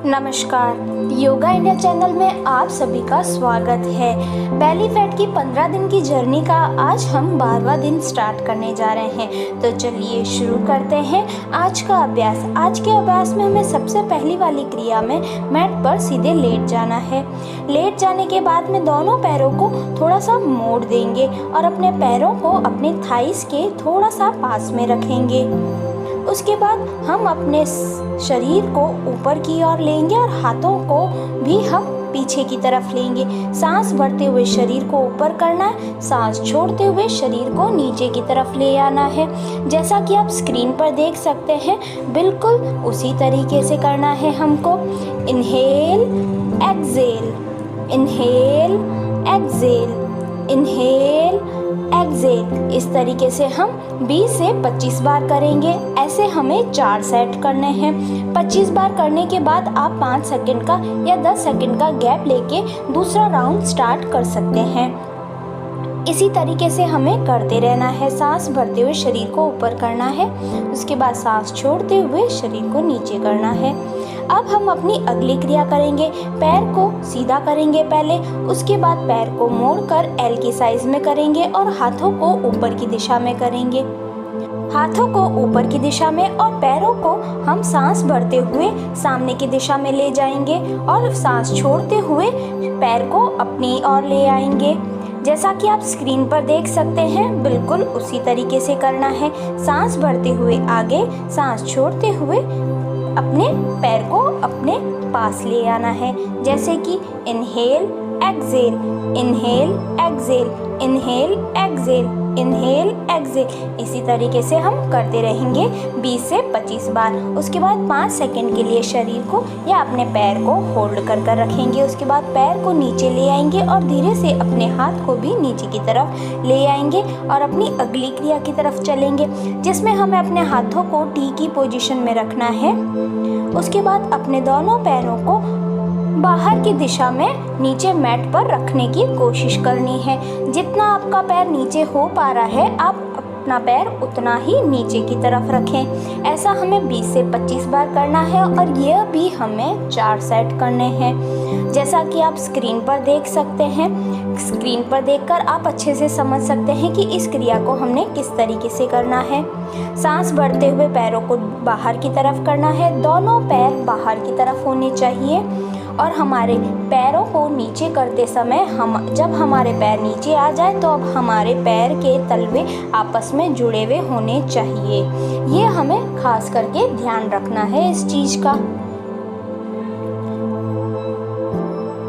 नमस्कार, yoga India channel में आप सभी का स्वागत है। बेली फैट की 15 दिन की जर्नी का आज हम 12वां दिन स्टार्ट करने जा रहे हैं। तो चलिए शुरू करते हैं आज का अभ्यास। आज के अभ्यास में हमें सबसे पहली वाली क्रिया में मैट पर सीधे लेट जाना है। लेट जाने के बाद में दोनों पैरों को थोड़ा सा मोड़ देंगे और अपने पैरों को अपने थाइस के थोड़ा सा पास में रखेंगे। उसके बाद हम अपने शरीर को ऊपर की ओर लेंगे और हाथों को भी हम पीछे की तरफ लेंगे। सांस भरते हुए शरीर को ऊपर करना है, सांस छोड़ते हुए शरीर को नीचे की तरफ ले आना है। जैसा कि आप स्क्रीन पर देख सकते हैं, बिल्कुल उसी तरीके से करना है हमको। Inhale, exhale, inhale, exhale, inhale, exhale. इस तरीके से हम 20 से 25 बार करेंगे। ऐसे हमें 4 सेट करने हैं। 25 बार करने के बाद आप 5 सेकंड का या 10 सेकंड का गैप लेके दूसरा राउंड स्टार्ट कर सकते हैं। इसी तरीके से हमें करते रहना है। सांस भरते हुए शरीर को ऊपर करना है, उसके बाद सांस छोड़ते हुए शरीर को नीचे करना है। अब हम अपनी अगली क्रिया करेंगे। पैर को सीधा करेंगे पहले, उसके बाद पैर को मोड़कर एल की साइज में करेंगे और हाथों को ऊपर की दिशा में करेंगे। हाथों को ऊपर की दिशा में और पैरों को हम सांस भरते हुए सामने की दिशा में ले जाएंगे और सांस छोड़ते हुए पैर को अपनी ओर ले आएंगे। जैसा कि आप स्क्रीन पर देख सकते हैं, बिल्कुल उसी तरीके से करना है। सांस भरते हुए आगे, सांस छोड़ते हुए अपने पैर को अपने पास ले आना है। जैसे कि inhale, exhale, inhale, exhale, inhale, exhale, inhale, exhale. इसी तरीके से हम करते रहेंगे 20 से 25 बार। उसके बाद 5 सेकंड के लिए शरीर को या अपने पैर को होल्ड कर कर रखेंगे। उसके बाद पैर को नीचे ले आएंगे और धीरे से अपने हाथ को भी नीचे की तरफ ले आएंगे और अपनी अगली क्रिया की तरफ चलेंगे, जिसमें हमें अपने हाथों को टी की पोजीशन में रखना है। उसके बाद अपने दोनों पैरों को बाहर की दिशा में नीचे मैट पर रखने की कोशिश करनी है। जितना आपका पैर नीचे हो पा रहा है, आप अपना पैर उतना ही नीचे की तरफ रखें। ऐसा हमें 20 से 25 बार करना है और यह भी हमें 4 सेट करने हैं। जैसा कि आप स्क्रीन पर देख सकते हैं, स्क्रीन पर देखकर आप अच्छे से समझ सकते हैं कि इस क्रिया को हमने किस तरीके से करना है। सांस भरते हुए पैरों को बाहर की तरफ करना है। दोनों पैर बाहर की तरफ होने चाहिए और हमारे पैरों को नीचे करते समय जब हमारे पैर नीचे आ जाए तो अब हमारे पैर के तलवे आपस में जुड़े हुए होने चाहिए। ये हमें खास करके ध्यान रखना है इस चीज़ का।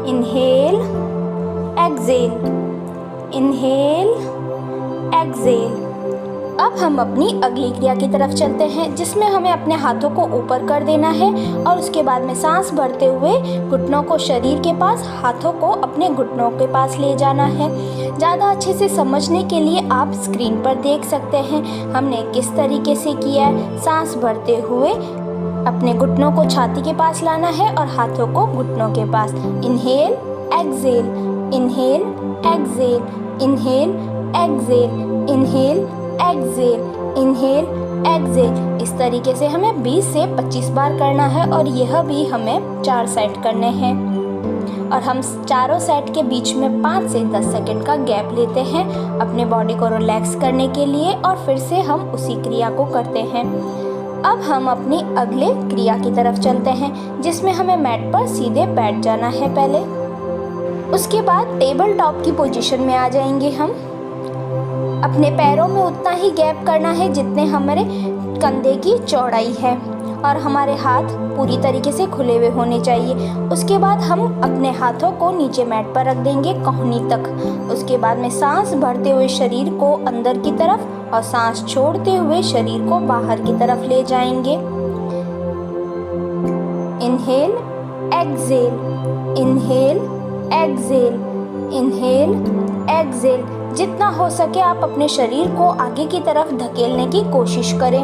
Inhale, exhale, inhale, exhale. अब हम अपनी अगली क्रिया की तरफ चलते हैं, जिसमें हमें अपने हाथों को ऊपर कर देना है और उसके बाद में सांस भरते हुए घुटनों को शरीर के पास, हाथों को अपने घुटनों के पास ले जाना है। ज़्यादा अच्छे से समझने के लिए आप स्क्रीन पर देख सकते हैं हमने किस तरीके से किया है। सांस भरते हुए अपने घुटनों को छाती के पास लाना है और हाथों को घुटनों के पास। Inhale, exhale, inhale, exhale, inhale, exhale, inhale, exhale, inhale, exhale. इस तरीके से हमें 20 से 25 बार करना है और यह भी हमें 4 सेट करने हैं। और हम चारों सेट के बीच में 5 से 10 सेकंड का गैप लेते हैं अपने बॉडी को रिलैक्स करने के लिए और फिर से हम उसी क्रिया को करते हैं। अब हम अपनी अगले क्रिया की तरफ चलते हैं, जिसमें हमें मैट पर सीधे बैठ जाना है पहले। उसके बाद टेबल टॉप की पोजीशन में आ जाएंगे हम। अपने पैरों में उतना ही गैप करना है जितने हमारे कंधे की चौड़ाई है और हमारे हाथ पूरी तरीके से खुले हुए होने चाहिए। उसके बाद हम अपने हाथों को नीचे मैट पर रख देंगे कोहनी तक। उसके बाद में सांस भरते हुए शरीर को अंदर की तरफ और सांस छोड़ते हुए शरीर को बाहर की तरफ ले जाएंगे। Inhale, exhale, inhale, exhale, inhale, exhale. जितना हो सके आप अपने शरीर को आगे की तरफ धकेलने की कोशिश करें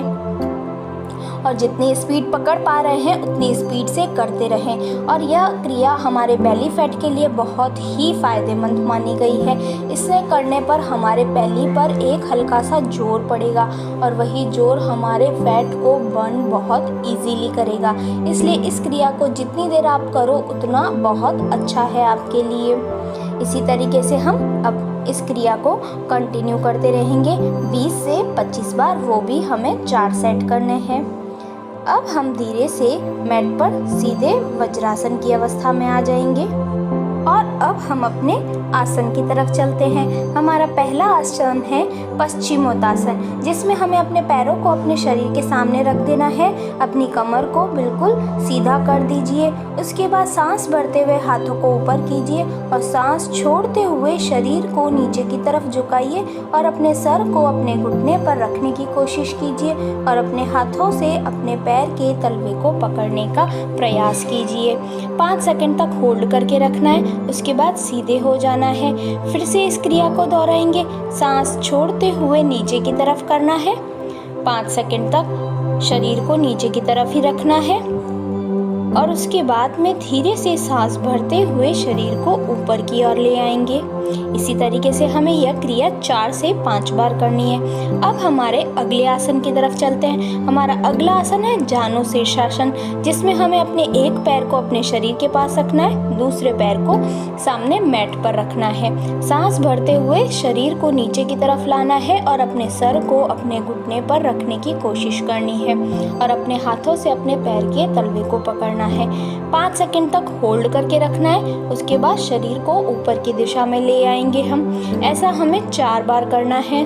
और जितनी स्पीड पकड़ पा रहे हैं उतनी स्पीड से करते रहें। और यह क्रिया हमारे बेली फैट के लिए बहुत ही फ़ायदेमंद मानी गई है। इसे करने पर हमारे बेली पर एक हल्का सा जोर पड़ेगा और वही जोर हमारे फैट को बर्न बहुत इजीली करेगा। इसलिए इस क्रिया को जितनी देर आप करो उतना बहुत अच्छा है आपके लिए। इसी तरीके से हम अब इस क्रिया को कंटिन्यू करते रहेंगे 20 से 25 बार, वो भी हमें 4 सेट करने हैं। अब हम धीरे से मैट पर सीधे वज्रासन की अवस्था में आ जाएंगे और अब हम अपने आसन की तरफ चलते हैं। हमारा पहला आसन है पश्चिमोत्तासन, जिसमें हमें अपने पैरों को अपने शरीर के सामने रख देना है। अपनी कमर को बिल्कुल सीधा कर दीजिए। उसके बाद सांस भरते हुए हाथों को ऊपर कीजिए और सांस छोड़ते हुए शरीर को नीचे की तरफ झुकाइए और अपने सर को अपने घुटने पर रखने की कोशिश कीजिए और अपने हाथों से अपने पैर के तलवे को पकड़ने का प्रयास कीजिए। 5 सेकंड तक होल्ड करके रखना है। उसके बाद सीधे हो जाना है। फिर से इस क्रिया को दोहराएंगे। सांस छोड़ते हुए नीचे की तरफ करना है। 5 सेकंड तक शरीर को नीचे की तरफ ही रखना है और उसके बाद में धीरे से सांस भरते हुए शरीर को ऊपर की ओर ले आएंगे। इसी तरीके से हमें यह क्रिया 4 से 5 बार करनी है। अब हमारे अगले आसन की तरफ चलते हैं। हमारा अगला आसन है जानु शीर्षासन, जिसमें हमें अपने एक पैर को अपने शरीर के पास रखना है, दूसरे पैर को सामने मैट पर रखना है। सांस भरते हुए शरीर को नीचे की तरफ लाना है और अपने सर को अपने घुटने पर रखने की कोशिश करनी है और अपने हाथों से अपने पैर के तलवे को पकड़ना है। 5 सेकंड तक होल्ड करके रखना है। उसके बाद शरीर को ऊपर की दिशा में ले आएंगे हम। ऐसा हमें 4 बार करना है।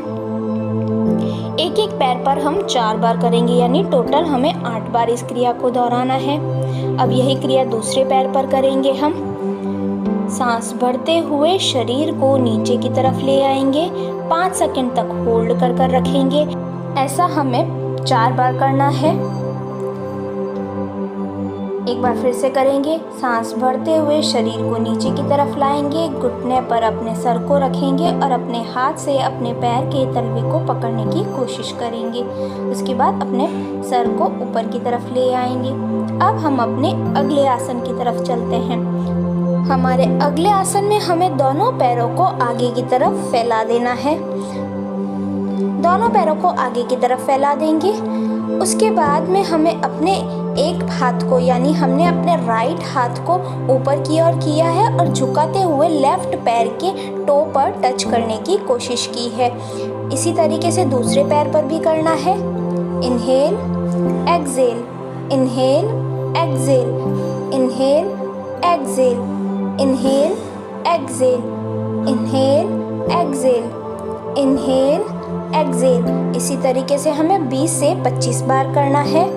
एक एक पैर पर हम 4 बार करेंगे, यानी टोटल हमें 8 बार इस क्रिया को दोहराना है। अब यही क्रिया दूसरे पैर पर करेंगे हम। सांस भरते हुए शरीर को नीचे की तरफ ले आएंगे। 5 सेकंड तक होल्ड कर रखेंगे। ऐसा हमें 4 बार करना है। एक बार फिर से करेंगे। सांस भरते हुए शरीर को नीचे की तरफ लाएंगे, घुटने पर अपने सर को रखेंगे और अपने हाथ से अपने पैर के तलवे को पकड़ने की कोशिश करेंगे। उसके बाद अपने सर को ऊपर की तरफ ले आएंगे। अब हम अपने अगले आसन की तरफ चलते हैं। हमारे अगले आसन में हमें दोनों पैरों को आगे की तरफ फैला देना है। दोनों पैरों को आगे की तरफ फैला देंगे। उसके बाद में हमें अपने एक हाथ को, यानी हमने अपने राइट हाथ को ऊपर की ओर किया है और झुकाते हुए लेफ्ट पैर के टो पर टच करने की कोशिश की है। इसी तरीके से दूसरे पैर पर भी करना है। Inhale exhale, inhale exhale, inhale exhale, inhale exhale, inhale exhale, inhale exhale. इसी तरीके से हमें 20 से 25 बार करना है।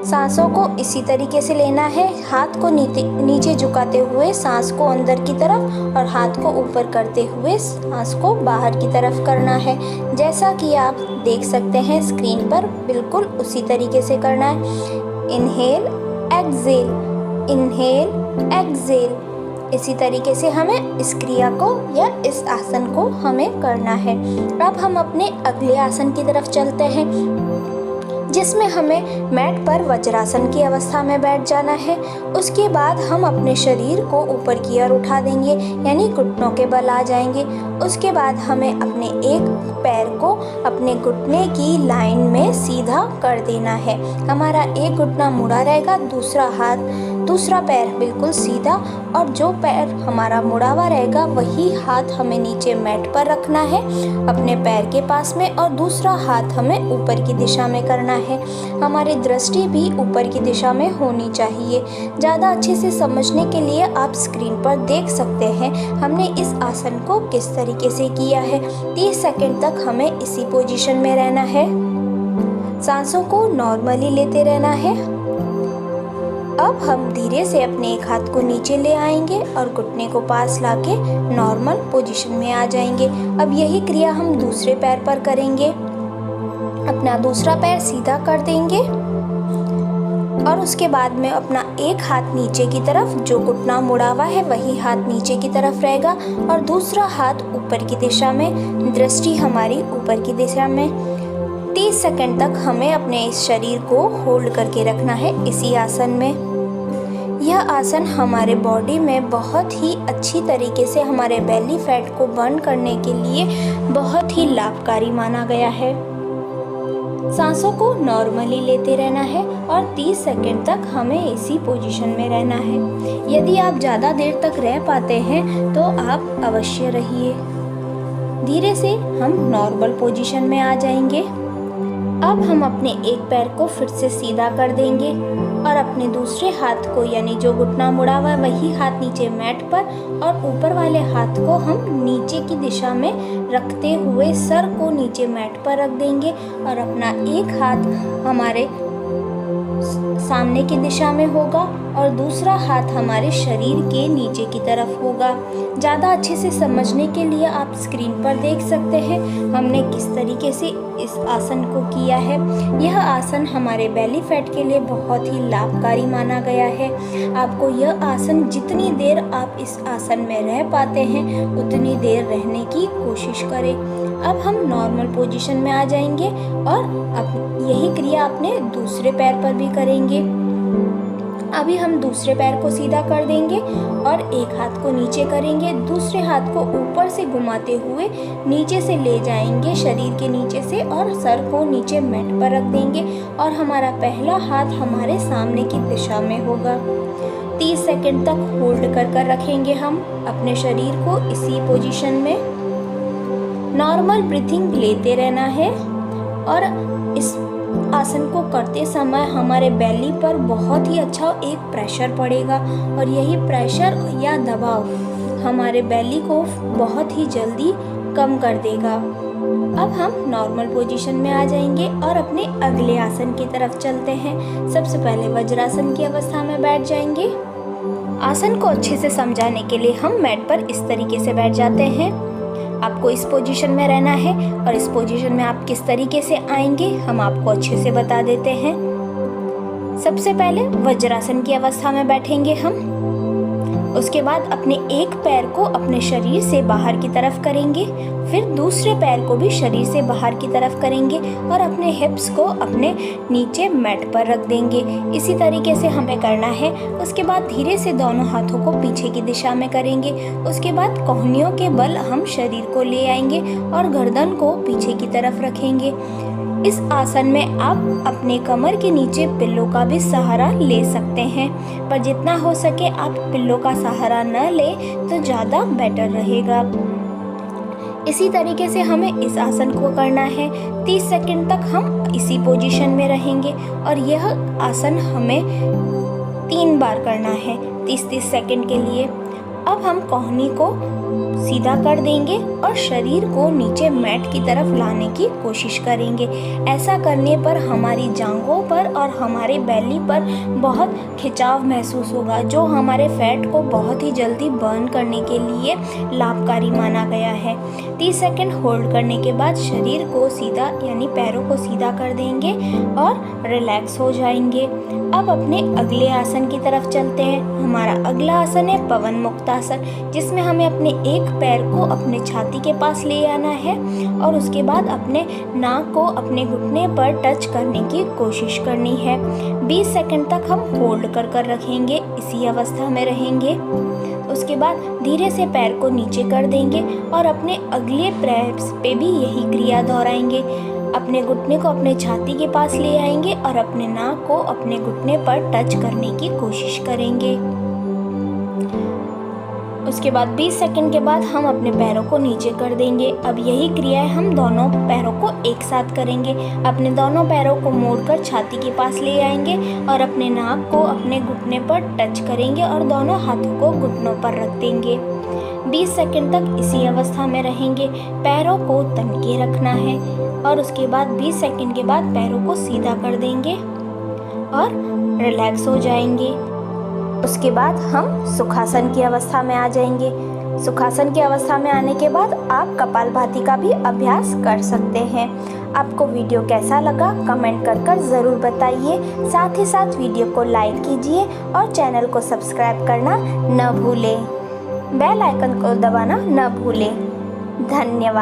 सांसों को इसी तरीके से लेना है। हाथ को नीचे झुकाते हुए सांस को अंदर की तरफ और हाथ को ऊपर करते हुए सांस को बाहर की तरफ करना है। जैसा कि आप देख सकते हैं स्क्रीन पर, बिल्कुल उसी तरीके से करना है। Inhale exhale, inhale exhale. इसी तरीके से हमें इस क्रिया को या इस आसन को हमें करना है। अब हम अपने अगले आसन की तरफ चलते हैं, जिसमें हमें मैट पर वज्रासन की अवस्था में बैठ जाना है। उसके बाद हम अपने शरीर को ऊपर की ओर उठा देंगे, यानी घुटनों के बल आ जाएंगे। उसके बाद हमें अपने एक पैर को अपने घुटने की लाइन में सीधा कर देना है। हमारा एक घुटना मुड़ा रहेगा, दूसरा पैर बिल्कुल सीधा, और जो पैर हमारा मुड़ा हुआ रहेगा वही हाथ हमें नीचे मैट पर रखना है अपने पैर के पास में, और दूसरा हाथ हमें ऊपर की दिशा में करना है। हमारी दृष्टि भी ऊपर की दिशा में होनी चाहिए। ज़्यादा अच्छे से समझने के लिए आप स्क्रीन पर देख सकते हैं हमने इस आसन को किस तरीके से किया है। 30 सेकंड तक हमें इसी पोजीशन में रहना है। सांसों को नॉर्मली लेते रहना है। अब हम धीरे से अपने एक हाथ को नीचे ले आएंगे और घुटने को पास लाके नॉर्मल पोजीशन में आ जाएंगे। अब यही क्रिया हम दूसरे पैर पर करेंगे। अपना दूसरा पैर सीधा कर देंगे और उसके बाद में अपना एक हाथ नीचे की तरफ, जो घुटना मुड़ा हुआ है वही हाथ नीचे की तरफ रहेगा, और दूसरा हाथ ऊपर की दिशा में, दृष्टि हमारी ऊपर की दिशा में। 30 सेकंड तक हमें अपने इस शरीर को होल्ड करके रखना है इसी आसन में। यह आसन हमारे बॉडी में बहुत ही अच्छी तरीके से हमारे बेली फैट को बर्न करने के लिए बहुत ही लाभकारी माना गया है। सांसों को नॉर्मली लेते रहना है और 30 सेकंड तक हमें इसी पोजीशन में रहना है। यदि आप ज़्यादा देर तक रह पाते हैं तो आप अवश्य रहिए। धीरे से हम नॉर्मल पोजीशन में आ जाएंगे। अब हम अपने एक पैर को फिर से सीधा कर देंगे और अपने दूसरे हाथ को, यानी जो घुटना मुड़ा हुआ है वही हाथ नीचे मैट पर, और ऊपर वाले हाथ को हम नीचे की दिशा में रखते हुए सर को नीचे मैट पर रख देंगे और अपना एक हाथ हमारे सामने की दिशा में होगा और दूसरा हाथ हमारे शरीर के नीचे की तरफ होगा। ज़्यादा अच्छे से समझने के लिए आप स्क्रीन पर देख सकते हैं हमने किस तरीके से इस आसन को किया है। यह आसन हमारे बेली फैट के लिए बहुत ही लाभकारी माना गया है। आपको यह आसन, जितनी देर आप इस आसन में रह पाते हैं उतनी देर रहने की कोशिश करें। अब हम नॉर्मल पोजीशन में आ जाएंगे और अब यही क्रिया अपने दूसरे पैर पर भी करेंगे। अभी हम दूसरे पैर को सीधा कर देंगे और एक हाथ को नीचे करेंगे, दूसरे हाथ को ऊपर से घुमाते हुए नीचे से ले जाएंगे शरीर के नीचे से और सर को नीचे मैट पर रख देंगे और हमारा पहला हाथ हमारे सामने की दिशा में होगा। 30 सेकंड तक होल्ड कर रखेंगे हम अपने शरीर को इसी पोजीशन में। नॉर्मल ब्रीथिंग लेते रहना है और इस आसन को करते समय हमारे बेली पर बहुत ही अच्छा एक प्रेशर पड़ेगा और यही प्रेशर या दबाव हमारे बेली को बहुत ही जल्दी कम कर देगा। अब हम नॉर्मल पोजीशन में आ जाएंगे और अपने अगले आसन की तरफ चलते हैं। सबसे पहले वज्रासन की अवस्था में बैठ जाएंगे। आसन को अच्छे से समझाने के लिए हम मैट पर इस तरीके से बैठ जाते हैं। आपको इस पोजीशन में रहना है और इस पोजीशन में आप किस तरीके से आएंगे हम आपको अच्छे से बता देते हैं। सबसे पहले वज्रासन की अवस्था में बैठेंगे हम। उसके बाद अपने एक पैर को अपने शरीर से बाहर की तरफ करेंगे, फिर दूसरे पैर को भी शरीर से बाहर की तरफ करेंगे और अपने हिप्स को अपने नीचे मैट पर रख देंगे। इसी तरीके से हमें करना है। उसके बाद धीरे से दोनों हाथों को पीछे की दिशा में करेंगे। उसके बाद कोहनियों के बल हम शरीर को ले आएंगे और गर्दन को पीछे की तरफ रखेंगे। इस आसन में आप अपने कमर के नीचे पिल्लो का भी सहारा ले सकते हैं, पर जितना हो सके आप पिल्लो का सहारा न लें तो ज़्यादा बेटर रहेगा। इसी तरीके से हमें इस आसन को करना है। 30 सेकंड तक हम इसी पोजीशन में रहेंगे और यह आसन हमें 3 बार करना है 30-30 सेकंड के लिए। अब हम कोहनी को सीधा कर देंगे और शरीर को नीचे मैट की तरफ लाने की कोशिश करेंगे। ऐसा करने पर हमारी जांघों पर और हमारे बेली पर बहुत खिंचाव महसूस होगा, जो हमारे फैट को बहुत ही जल्दी बर्न करने के लिए लाभकारी माना गया है। 30 सेकंड होल्ड करने के बाद शरीर को सीधा, यानी पैरों को सीधा कर देंगे और रिलैक्स हो जाएंगे। अब अपने अगले आसन की तरफ चलते हैं। हमारा अगला आसन है पवन मुक्त आसन, जिसमें हमें अपने एक पैर को अपने छाती के पास ले आना है और उसके बाद अपने नाक को अपने घुटने पर टच करने की कोशिश करनी है। 20 सेकंड तक हम होल्ड कर रखेंगे, इसी अवस्था में रहेंगे। उसके बाद धीरे से पैर को नीचे कर देंगे और अपने अगले पैर पे भी यही क्रिया दोहराएंगे। अपने घुटने को अपने छाती के पास ले आएंगे और अपने नाक को अपने घुटने पर टच करने की कोशिश करेंगे। उसके बाद 20 सेकंड के बाद हम अपने पैरों को नीचे कर देंगे। अब यही क्रिया हम दोनों पैरों को एक साथ करेंगे। अपने दोनों पैरों को मोड़कर छाती के पास ले आएंगे और अपने नाक को अपने घुटने पर टच करेंगे और दोनों हाथों को घुटनों पर रख देंगे। 20 सेकंड तक इसी अवस्था में रहेंगे। पैरों को तन के रखना है और उसके बाद 20 सेकंड के बाद पैरों को सीधा कर देंगे और रिलैक्स हो जाएंगे। उसके बाद हम सुखासन की अवस्था में आ जाएंगे। सुखासन की अवस्था में आने के बाद आप कपालभाति का भी अभ्यास कर सकते हैं। आपको वीडियो कैसा लगा कमेंट कर ज़रूर बताइए। साथ ही साथ वीडियो को लाइक कीजिए और चैनल को सब्सक्राइब करना न भूलें। बेल आइकन को दबाना न भूलें। धन्यवाद।